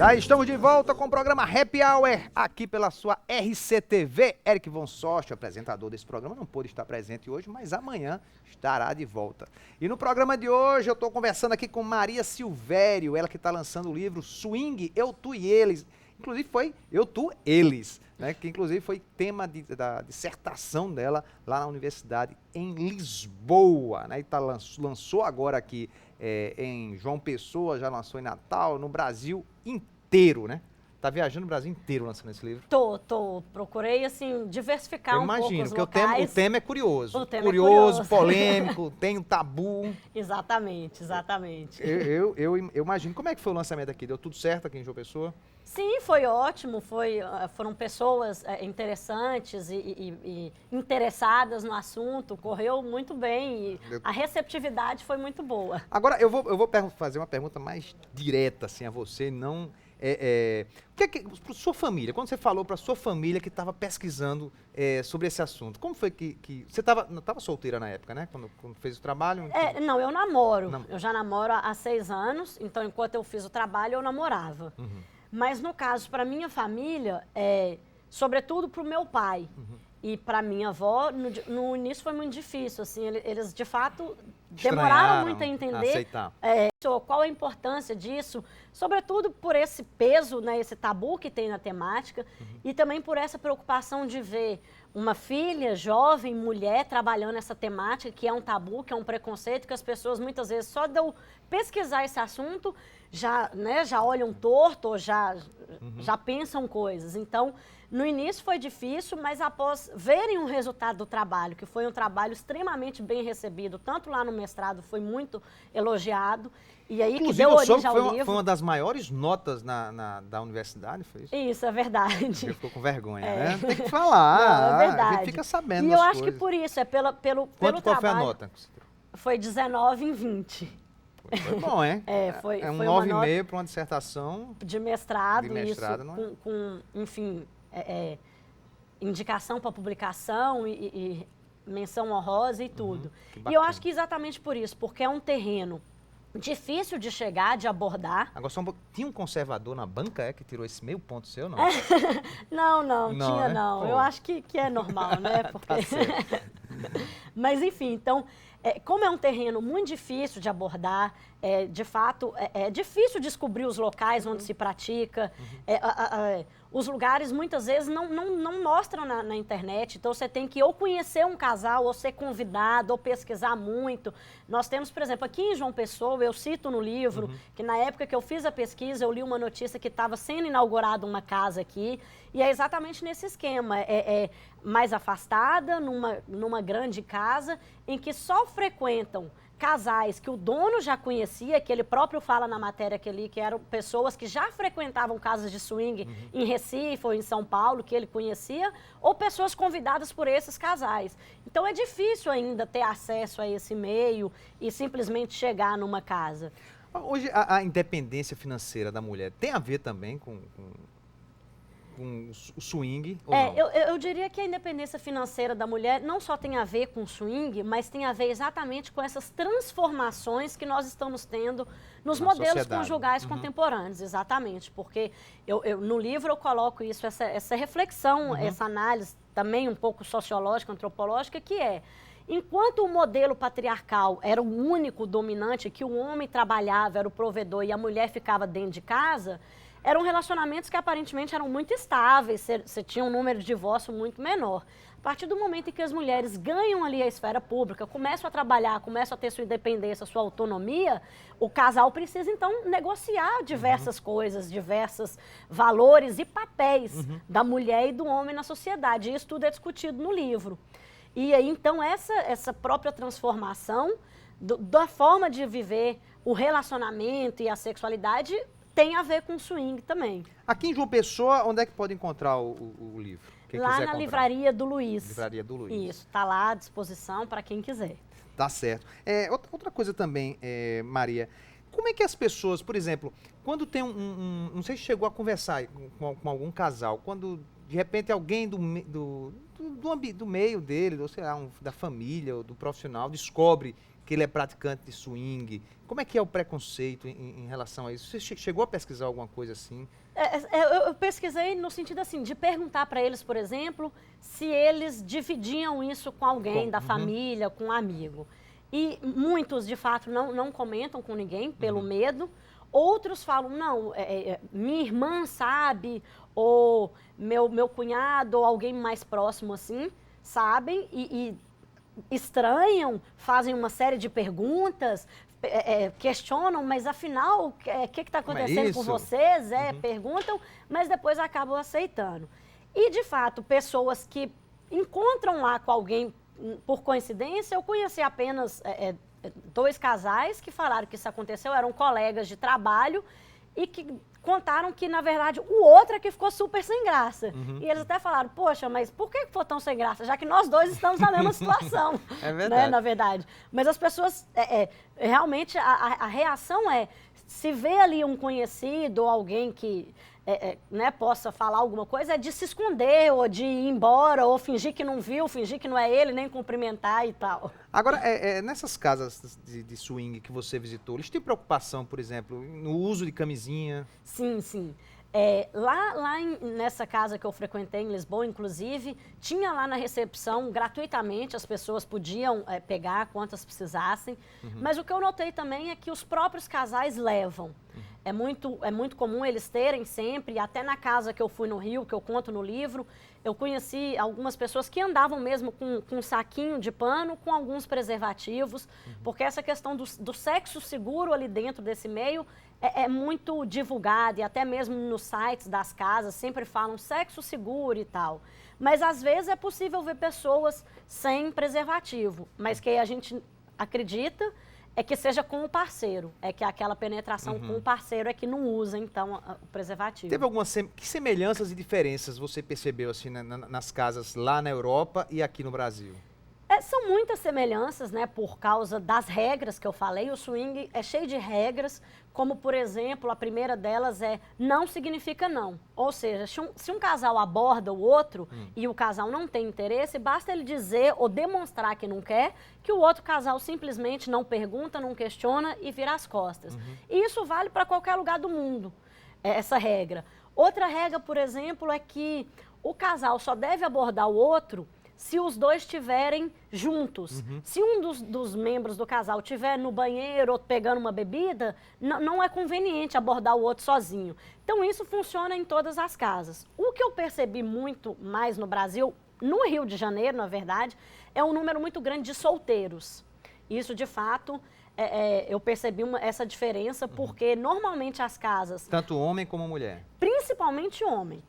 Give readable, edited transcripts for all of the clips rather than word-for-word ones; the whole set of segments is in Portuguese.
Já estamos de volta com o programa Happy Hour, aqui pela sua RCTV. Eric Von Sost, apresentador desse programa, não pôde estar presente hoje, mas amanhã estará de volta. E no programa de hoje eu estou conversando aqui com Maria Silvério, ela que está lançando o livro Swing, Eu, Tu e Eles. Inclusive foi Eu, Tu, Eles, né? Que inclusive foi tema da dissertação dela lá na universidade em Lisboa, né? E lançou agora aqui em João Pessoa, já lançou em Natal, no Brasil inteiro, né? Tá viajando o Brasil inteiro lançando esse livro. Tô. Procurei, assim, diversificar um pouco os Imagino, porque locais. o tema é curioso. O tema é curioso, curioso. polêmico, tem um tabu. Exatamente. Eu imagino. Como é que foi o lançamento aqui? Deu tudo certo aqui em João Pessoa? Sim, foi ótimo. Foram pessoas interessantes e interessadas no assunto. Correu muito bem e a receptividade foi muito boa. Agora, eu vou fazer uma pergunta mais direta assim, a você, não... para sua família, quando você falou para sua família que estava pesquisando sobre esse assunto, como foi que você estava solteira na época, né? Quando fez o trabalho? Não, eu namoro. Eu já namoro há 6 anos, então enquanto eu fiz o trabalho eu namorava. Uhum. Mas no caso, para minha família, sobretudo para o meu pai e para minha avó, no início foi muito difícil, assim, eles de fato demoraram muito a entender aceitar. Qual a importância disso, sobretudo por esse peso, né, esse tabu que tem na temática e também por essa preocupação de ver uma filha, jovem, mulher, trabalhando essa temática, que é um tabu, que é um preconceito, que as pessoas muitas vezes só de eu pesquisar esse assunto já olham torto ou já pensam coisas. Então, no início foi difícil, mas após verem o resultado do trabalho, que foi um trabalho extremamente bem recebido, tanto lá no mestrado foi muito elogiado, e aí inclusive, que deu origem ao livro. Foi uma das maiores notas da universidade, foi isso? Isso, é verdade. Você ficou com vergonha, né? Tem que falar. Não, é verdade. A gente fica sabendo e eu acho que por isso, pelo Qual trabalho. foi a nota? Foi 19 em 20. Foi bom, hein? Foi um foi 9,5 para uma dissertação de mestrado, isso, não é? com enfim, indicação para publicação e menção honrosa e tudo. E eu acho que exatamente por isso, porque é um terreno difícil de chegar, de abordar. Agora, tinha um conservador na banca que tirou esse meio ponto seu, não? Não, tinha né? não. Pô. Eu acho que é normal, né? Porque... Tá certo. Mas, enfim, então, como é um terreno muito difícil de abordar, de fato, é difícil descobrir os locais onde se pratica. Os lugares, muitas vezes, não mostram na internet. Então, você tem que ou conhecer um casal, ou ser convidado, ou pesquisar muito. Nós temos, por exemplo, aqui em João Pessoa, eu cito no livro, que na época que eu fiz a pesquisa, eu li uma notícia que estava sendo inaugurada uma casa aqui, e é exatamente nesse esquema. Mais afastada, numa grande casa, em que só frequentam casais que o dono já conhecia, que ele próprio fala na matéria que eram pessoas que já frequentavam casas de swing em Recife ou em São Paulo, que ele conhecia, ou pessoas convidadas por esses casais. Então é difícil ainda ter acesso a esse meio e simplesmente chegar numa casa. Hoje a independência financeira da mulher tem a ver também com o swing? Ou não? Eu diria que a independência financeira da mulher não só tem a ver com o swing, mas tem a ver exatamente com essas transformações que nós estamos tendo nos modelos sociedade. Conjugais contemporâneos, exatamente, porque no livro eu coloco isso, essa reflexão, essa análise também um pouco sociológica, antropológica, que enquanto o modelo patriarcal era o único dominante, que o homem trabalhava, era o provedor e a mulher ficava dentro de casa, eram relacionamentos que aparentemente eram muito estáveis, você tinha um número de divórcio muito menor. A partir do momento em que as mulheres ganham ali a esfera pública, começam a trabalhar, começam a ter sua independência, sua autonomia, o casal precisa então negociar diversas coisas, diversos valores e papéis da mulher e do homem na sociedade. Isso tudo é discutido no livro. E aí então essa própria transformação da forma de viver o relacionamento e a sexualidade tem a ver com swing também. Aqui em João Pessoa, onde é que pode encontrar o livro? Quem lá quiser na comprar. Livraria do Luiz. Livraria do Luiz. Isso, está lá à disposição para quem quiser. Tá certo. Outra coisa também, Maria, como é que as pessoas, por exemplo, quando tem não sei se chegou a conversar com algum casal, quando de repente alguém do do meio dele, ou sei lá, da família, ou do profissional, descobre que ele é praticante de swing. Como é que é o preconceito em relação a isso? Você chegou a pesquisar alguma coisa assim? Eu pesquisei no sentido assim, de perguntar para eles, por exemplo, se eles dividiam isso com alguém da família, com um amigo. E muitos, de fato, não comentam com ninguém pelo medo. Outros falam, não, minha irmã sabe, ou meu cunhado, ou alguém mais próximo assim, sabem e estranham, fazem uma série de perguntas, questionam, mas afinal, o que está acontecendo com vocês? Perguntam, mas depois acabam aceitando. E, de fato, pessoas que encontram lá com alguém, por coincidência, eu conheci apenas 2 casais que falaram que isso aconteceu, eram colegas de trabalho e que contaram que, na verdade, o outro é que ficou super sem graça. E eles até falaram, poxa, mas por que ficou tão sem graça? Já que nós dois estamos na mesma situação. É verdade. Né, na verdade. Mas as pessoas, realmente, a reação se vê ali um conhecido ou alguém que né, possa falar alguma coisa, é de se esconder, ou de ir embora, ou fingir que não viu, fingir que não é ele, nem cumprimentar e tal. Agora, nessas casas de swing que você visitou, eles têm preocupação, por exemplo, no uso de camisinha? Sim, sim. Nessa casa que eu frequentei em Lisboa, inclusive, tinha lá na recepção, gratuitamente, as pessoas podiam pegar quantas precisassem. Mas o que eu notei também é que os próprios casais levam. É muito comum eles terem sempre, até na casa que eu fui no Rio, que eu conto no livro, eu conheci algumas pessoas que andavam mesmo com um saquinho de pano, com alguns preservativos, porque essa questão do sexo seguro ali dentro desse meio é muito divulgada, e até mesmo nos sites das casas sempre falam sexo seguro e tal. Mas às vezes é possível ver pessoas sem preservativo, mas que a gente acredita que seja com o parceiro, que aquela penetração com o parceiro é que não usa, então, o preservativo. Teve que semelhanças e diferenças você percebeu assim nas casas lá na Europa e aqui no Brasil? São muitas semelhanças, né, por causa das regras que eu falei. O swing é cheio de regras, como, por exemplo, a primeira delas não significa não. Ou seja, se um casal aborda o outro e o casal não tem interesse, basta ele dizer ou demonstrar que não quer, que o outro casal simplesmente não pergunta, não questiona e vira as costas. E isso vale para qualquer lugar do mundo, essa regra. Outra regra, por exemplo, é que o casal só deve abordar o outro se os dois estiverem juntos. Se um dos membros do casal estiver no banheiro ou pegando uma bebida, não é conveniente abordar o outro sozinho. Então, isso funciona em todas as casas. O que eu percebi muito mais no Brasil, no Rio de Janeiro, na verdade, é um número muito grande de solteiros. Isso, de fato, eu percebi essa diferença, porque normalmente as casas... Tanto homem como mulher? Principalmente homem.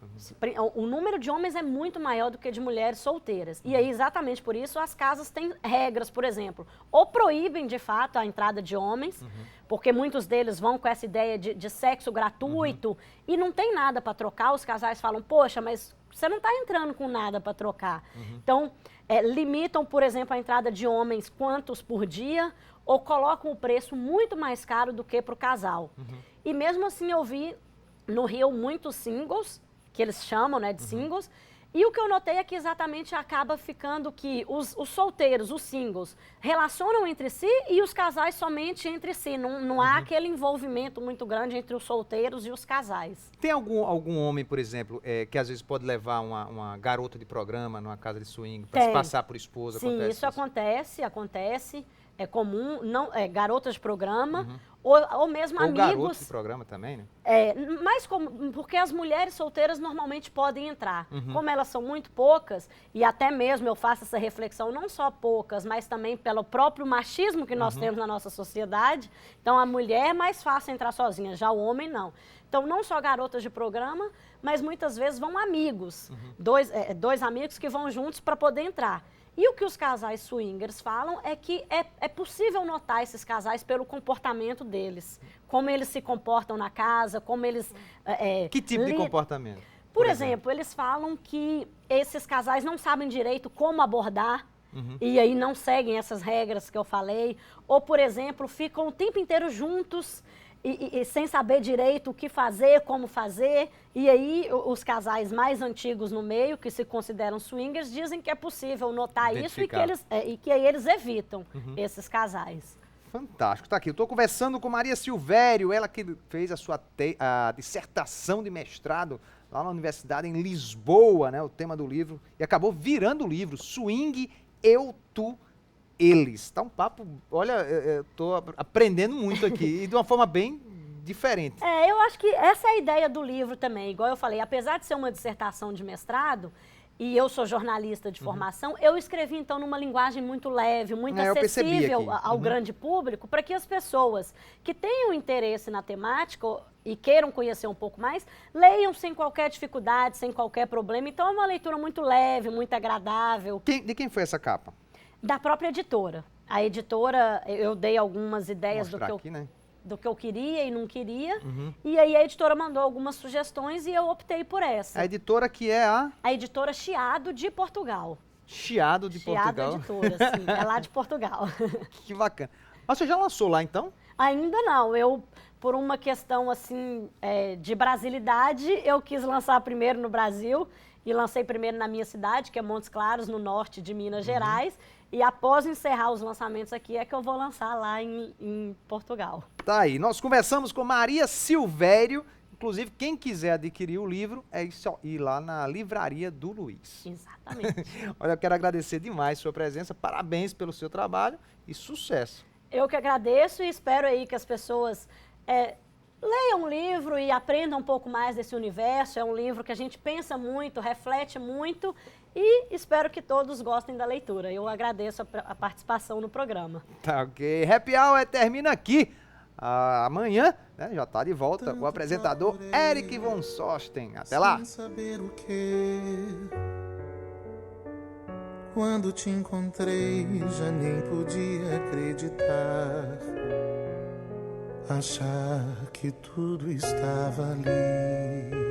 O número de homens é muito maior do que de mulheres solteiras. E aí, exatamente por isso, as casas têm regras, por exemplo, ou proíbem, de fato, a entrada de homens, porque muitos deles vão com essa ideia de sexo gratuito e não tem nada para trocar. Os casais falam, poxa, mas você não está entrando com nada para trocar. Então, limitam, por exemplo, a entrada de homens quantos por dia, ou colocam o preço muito mais caro do que para o casal. E mesmo assim eu vi no Rio muitos singles, que eles chamam, né, de singles, e o que eu notei é que exatamente acaba ficando que os solteiros, os singles, relacionam entre si e os casais somente entre si. Não há aquele envolvimento muito grande entre os solteiros e os casais. Tem algum homem, por exemplo, que às vezes pode levar uma garota de programa numa casa de swing para se passar por esposa? Sim, isso acontece. É comum, garotas de programa, ou mesmo amigos. Ou garotos de programa também, né? Mais porque as mulheres solteiras normalmente podem entrar. Como elas são muito poucas, e até mesmo eu faço essa reflexão, não só poucas, mas também pelo próprio machismo que nós temos na nossa sociedade. Então, a mulher é mais fácil entrar sozinha, já o homem não. Então, não só garotas de programa, mas muitas vezes vão amigos. Dois amigos que vão juntos para poder entrar. E o que os casais swingers falam é que é possível notar esses casais pelo comportamento deles. Como eles se comportam na casa, como eles... Que tipo de comportamento? Por exemplo, eles falam que esses casais não sabem direito como abordar, e aí não seguem essas regras que eu falei. Ou, por exemplo, ficam o tempo inteiro juntos e sem saber direito o que fazer, como fazer. E aí os casais mais antigos no meio, que se consideram swingers, dizem que é possível notar isso e que aí eles evitam esses casais. Fantástico, tá aqui. Eu estou conversando com Maria Silvério, ela que fez a sua a dissertação de mestrado lá na Universidade em Lisboa, né? O tema do livro, e acabou virando o livro, Swing, Eu, Tu, Eles. Tá um papo, olha, eu tô aprendendo muito aqui, e de uma forma bem diferente. Eu acho que essa é a ideia do livro também. Igual eu falei, apesar de ser uma dissertação de mestrado, e eu sou jornalista de formação, eu escrevi, então, numa linguagem muito leve, muito acessível ao grande público, para que as pessoas que tenham interesse na temática e queiram conhecer um pouco mais, leiam sem qualquer dificuldade, sem qualquer problema. Então, é uma leitura muito leve, muito agradável. De quem foi essa capa? Da própria editora. A editora, eu dei algumas ideias do que eu queria e não queria. E aí a editora mandou algumas sugestões e eu optei por essa. A editora que é a? A editora Chiado de Portugal. Chiado de Portugal? Chiado Editora, sim. É lá de Portugal. Que bacana. Mas você já lançou lá, então? Ainda não. Eu, por uma questão, assim, de brasilidade, eu quis lançar primeiro no Brasil e lancei primeiro na minha cidade, que é Montes Claros, no norte de Minas Gerais. E após encerrar os lançamentos aqui, é que eu vou lançar lá em Portugal. Tá aí, nós conversamos com Maria Silvério. Inclusive, quem quiser adquirir o livro, é só ir lá na Livraria do Luiz. Exatamente. Olha, eu quero agradecer demais a sua presença, parabéns pelo seu trabalho e sucesso. Eu que agradeço e espero aí que as pessoas leiam o livro e aprendam um pouco mais desse universo. É um livro que a gente pensa muito, reflete muito e espero que todos gostem da leitura. Eu agradeço a participação no programa. Tá ok. Happy Hour termina aqui. Amanhã, né, já está de volta o apresentador Eric von Sosten. Até lá. Sem saber o que, quando te encontrei, já nem podia acreditar. Achar que tudo estava ali.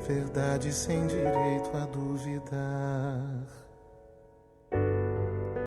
Verdade sem direito a duvidar.